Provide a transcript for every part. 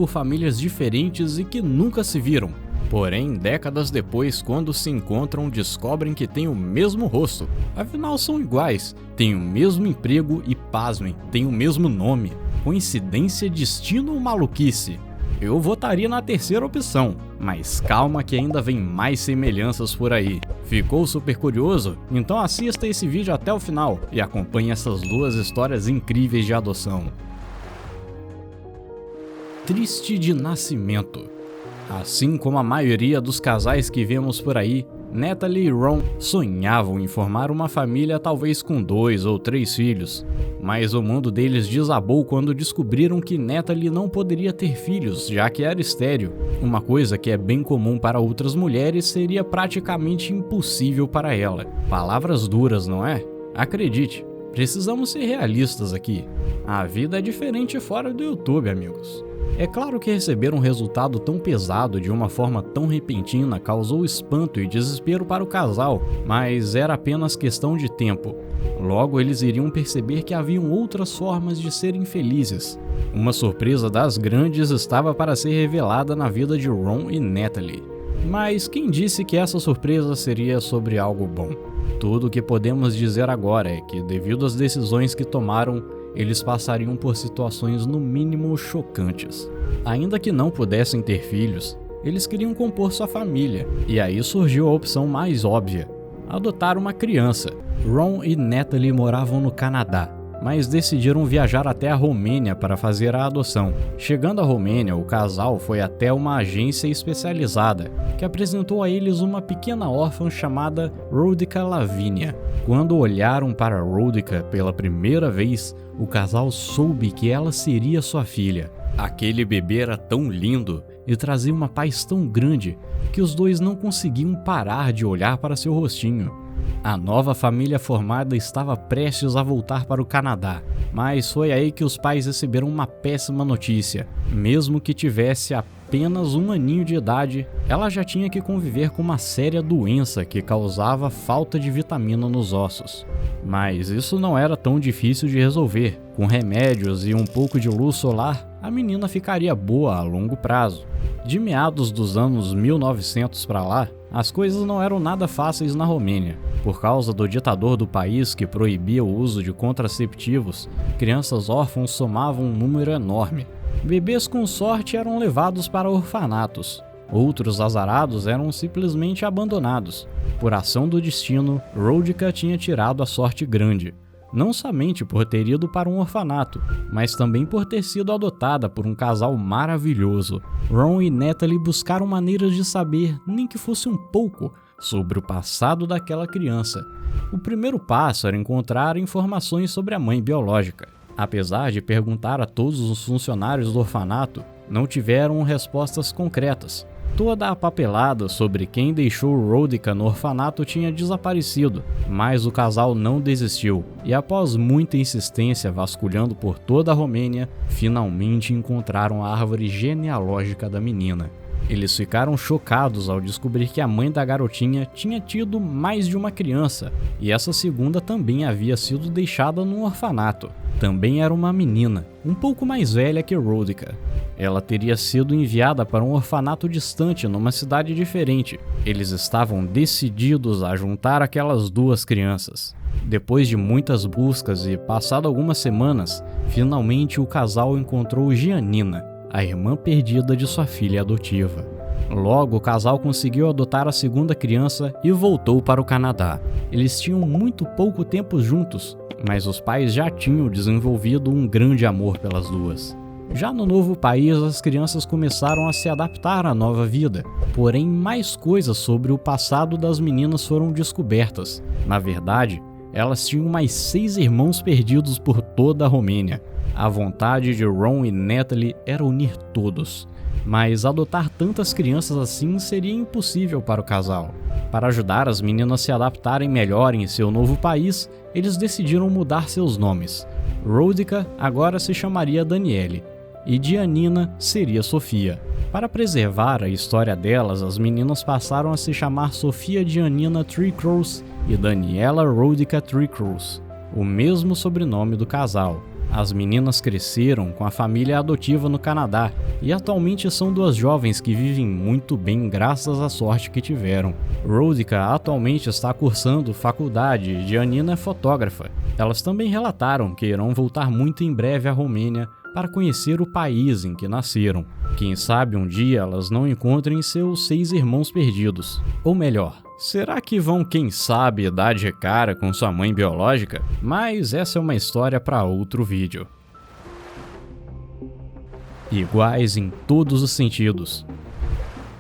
por famílias diferentes e que nunca se viram. Porém, décadas depois, quando se encontram, descobrem que têm o mesmo rosto. Afinal, são iguais, têm o mesmo emprego e, pasmem, têm o mesmo nome. Coincidência, destino ou maluquice? Eu votaria na terceira opção, mas calma que ainda vem mais semelhanças por aí. Ficou super curioso? Então assista esse vídeo até o final e acompanhe essas duas histórias incríveis de adoção. Triste de nascimento. Assim como a maioria dos casais que vemos por aí, Natalie e Ron sonhavam em formar uma família talvez com 2 ou 3 filhos. Mas o mundo deles desabou quando descobriram que Natalie não poderia ter filhos, já que era estéril. Uma coisa que é bem comum para outras mulheres seria praticamente impossível para ela. Palavras duras, não é? Acredite, precisamos ser realistas aqui. A vida é diferente fora do YouTube, amigos. É claro que receber um resultado tão pesado de uma forma tão repentina causou espanto e desespero para o casal, mas era apenas questão de tempo. Logo eles iriam perceber que haviam outras formas de serem felizes. Uma surpresa das grandes estava para ser revelada na vida de Ron e Natalie. Mas quem disse que essa surpresa seria sobre algo bom? Tudo o que podemos dizer agora é que, devido às decisões que tomaram, eles passariam por situações no mínimo chocantes. Ainda que não pudessem ter filhos, eles queriam compor sua família, e aí surgiu a opção mais óbvia: adotar uma criança. Ron e Natalie moravam no Canadá, mas decidiram viajar até a Romênia para fazer a adoção. Chegando à Romênia, o casal foi até uma agência especializada, que apresentou a eles uma pequena órfã chamada Rodica Lavínia. Quando olharam para Rodica pela primeira vez, o casal soube que ela seria sua filha. Aquele bebê era tão lindo e trazia uma paz tão grande que os dois não conseguiam parar de olhar para seu rostinho. A nova família formada estava prestes a voltar para o Canadá, mas foi aí que os pais receberam uma péssima notícia. Mesmo que tivesse apenas 1 aninho de idade, ela já tinha que conviver com uma séria doença que causava falta de vitamina nos ossos. Mas isso não era tão difícil de resolver. Com remédios e um pouco de luz solar, a menina ficaria boa a longo prazo. De meados dos anos 1900 para lá, as coisas não eram nada fáceis na Romênia. Por causa do ditador do país que proibia o uso de contraceptivos, crianças órfãos somavam um número enorme. Bebês com sorte eram levados para orfanatos. Outros azarados eram simplesmente abandonados. Por ação do destino, Rodica tinha tirado a sorte grande. Não somente por ter ido para um orfanato, mas também por ter sido adotada por um casal maravilhoso. Ron e Natalie buscaram maneiras de saber, nem que fosse um pouco, sobre o passado daquela criança. O primeiro passo era encontrar informações sobre a mãe biológica. Apesar de perguntar a todos os funcionários do orfanato, não tiveram respostas concretas. Toda a papelada sobre quem deixou Rodica no orfanato tinha desaparecido, mas o casal não desistiu e, após muita insistência vasculhando por toda a Romênia, finalmente encontraram a árvore genealógica da menina. Eles ficaram chocados ao descobrir que a mãe da garotinha tinha tido mais de uma criança, e essa segunda também havia sido deixada num orfanato. Também era uma menina, um pouco mais velha que Rodica. Ela teria sido enviada para um orfanato distante numa cidade diferente. Eles estavam decididos a juntar aquelas duas crianças. Depois de muitas buscas e passado algumas semanas, finalmente o casal encontrou Gianina, a irmã perdida de sua filha adotiva. Logo, o casal conseguiu adotar a segunda criança e voltou para o Canadá. Eles tinham muito pouco tempo juntos, mas os pais já tinham desenvolvido um grande amor pelas duas. Já no novo país, as crianças começaram a se adaptar à nova vida, porém mais coisas sobre o passado das meninas foram descobertas. Na verdade, elas tinham mais 6 irmãos perdidos por toda a Romênia. A vontade de Ron e Natalie era unir todos, mas adotar tantas crianças assim seria impossível para o casal. Para ajudar as meninas a se adaptarem melhor em seu novo país, eles decidiram mudar seus nomes. Rodica agora se chamaria Danielle, e Gianina seria Sofia. Para preservar a história delas, as meninas passaram a se chamar Sofia Gianina Treecross e Daniela Rodica Treecross, o mesmo sobrenome do casal. As meninas cresceram com a família adotiva no Canadá e atualmente são duas jovens que vivem muito bem graças à sorte que tiveram. Rodica atualmente está cursando faculdade e Janina é fotógrafa. Elas também relataram que irão voltar muito em breve à Romênia para conhecer o país em que nasceram. Quem sabe um dia elas não encontrem seus 6 irmãos perdidos. Ou melhor, será que vão, quem sabe, dar de cara com sua mãe biológica? Mas essa é uma história para outro vídeo. Iguais em todos os sentidos.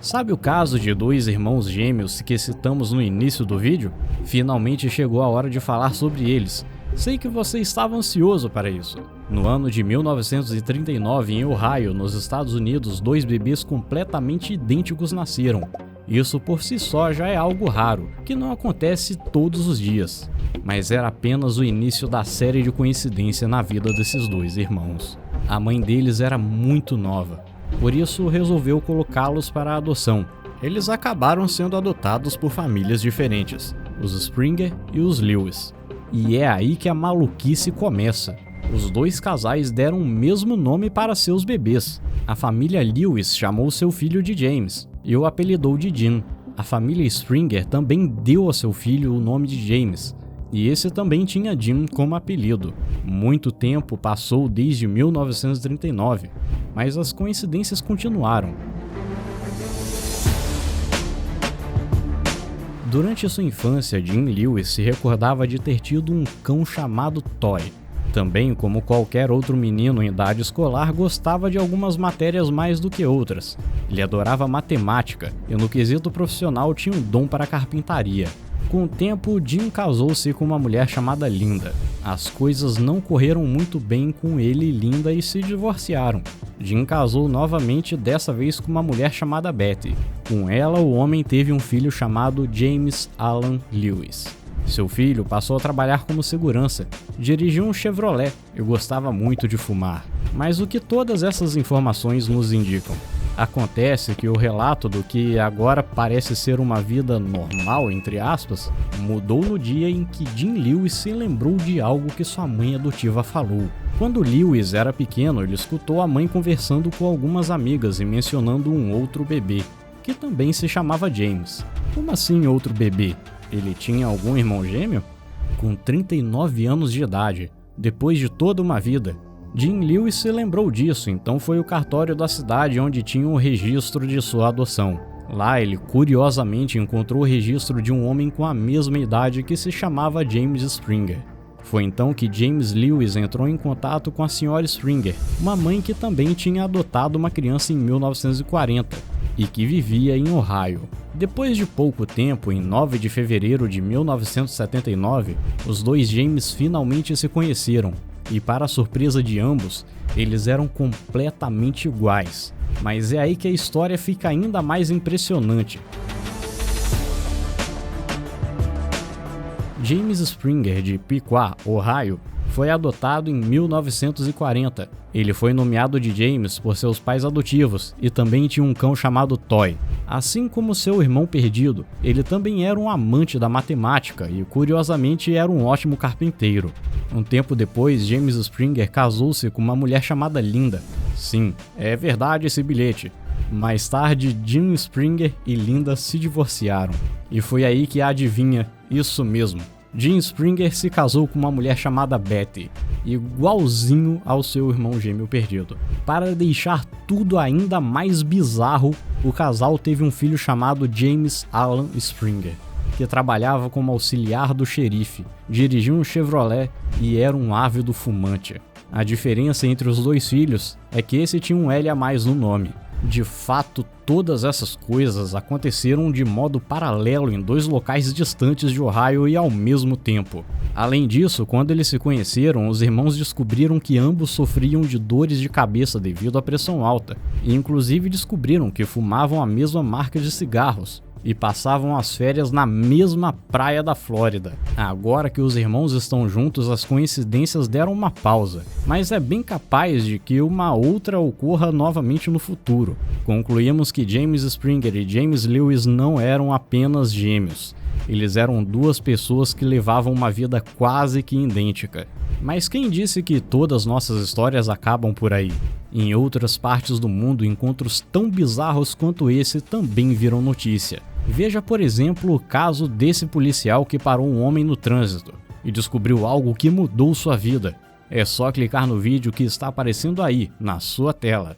Sabe o caso de 2 irmãos gêmeos que citamos no início do vídeo? Finalmente chegou a hora de falar sobre eles. Sei que você estava ansioso para isso. No ano de 1939, em Ohio, nos Estados Unidos, 2 bebês completamente idênticos nasceram. Isso por si só já é algo raro, que não acontece todos os dias. Mas era apenas o início da série de coincidência na vida desses 2 irmãos. A mãe deles era muito nova, por isso resolveu colocá-los para a adoção. Eles acabaram sendo adotados por famílias diferentes, os Springer e os Lewis. E é aí que a maluquice começa. Os 2 casais deram o mesmo nome para seus bebês. A família Lewis chamou seu filho de James e o apelidou de Jim. A família Springer também deu ao seu filho o nome de James, e esse também tinha Jim como apelido. Muito tempo passou desde 1939, mas as coincidências continuaram. Durante sua infância, Jim Lewis se recordava de ter tido um cão chamado Toy. Também, como qualquer outro menino em idade escolar, gostava de algumas matérias mais do que outras. Ele adorava matemática e no quesito profissional tinha um dom para carpintaria. Com o tempo, Jim casou-se com uma mulher chamada Linda. As coisas não correram muito bem com ele e Linda e se divorciaram. Jim casou novamente, dessa vez com uma mulher chamada Betty. Com ela, o homem teve um filho chamado James Alan Lewis. Seu filho passou a trabalhar como segurança, dirigia um Chevrolet e gostava muito de fumar. Mas o que todas essas informações nos indicam? Acontece que o relato do que agora parece ser uma vida normal, entre aspas, mudou no dia em que Jim Lewis se lembrou de algo que sua mãe adotiva falou. Quando Lewis era pequeno, ele escutou a mãe conversando com algumas amigas e mencionando um outro bebê, que também se chamava James. Como assim outro bebê? Ele tinha algum irmão gêmeo? Com 39 anos de idade, depois de toda uma vida, Jim Lewis se lembrou disso, então foi ao cartório da cidade onde tinha o registro de sua adoção. Lá ele curiosamente encontrou o registro de um homem com a mesma idade que se chamava James Springer. Foi então que James Lewis entrou em contato com a Sra. Springer, uma mãe que também tinha adotado uma criança em 1940 e que vivia em Ohio. Depois de pouco tempo, em 9 de fevereiro de 1979, os 2 James finalmente se conheceram. E para a surpresa de ambos, eles eram completamente iguais. Mas é aí que a história fica ainda mais impressionante. James Springer, de Piqua, Ohio, foi adotado em 1940. Ele foi nomeado de James por seus pais adotivos e também tinha um cão chamado Toy. Assim como seu irmão perdido, ele também era um amante da matemática e, curiosamente, era um ótimo carpinteiro. Um tempo depois, James Springer casou-se com uma mulher chamada Linda. Sim, é verdade esse bilhete. Mais tarde, Jim Springer e Linda se divorciaram. E foi aí que, adivinha, isso mesmo, Jim Springer se casou com uma mulher chamada Betty, igualzinho ao seu irmão gêmeo perdido. Para deixar tudo ainda mais bizarro, o casal teve um filho chamado James Alan Springer, que trabalhava como auxiliar do xerife, dirigia um Chevrolet e era um ávido fumante. A diferença entre os 2 filhos é que esse tinha um L a mais no nome. De fato, todas essas coisas aconteceram de modo paralelo em 2 locais distantes de Ohio e ao mesmo tempo. Além disso, quando eles se conheceram, os irmãos descobriram que ambos sofriam de dores de cabeça devido à pressão alta, e inclusive descobriram que fumavam a mesma marca de cigarros. e passavam as férias na mesma praia da Flórida. Agora que os irmãos estão juntos, as coincidências deram uma pausa, mas é bem capaz de que uma outra ocorra novamente no futuro. Concluímos que James Springer e James Lewis não eram apenas gêmeos. Eles eram duas pessoas que levavam uma vida quase que idêntica. Mas quem disse que todas nossas histórias acabam por aí? Em outras partes do mundo, encontros tão bizarros quanto esse também viram notícia. Veja, por exemplo, o caso desse policial que parou um homem no trânsito e descobriu algo que mudou sua vida. É só clicar no vídeo que está aparecendo aí na sua tela.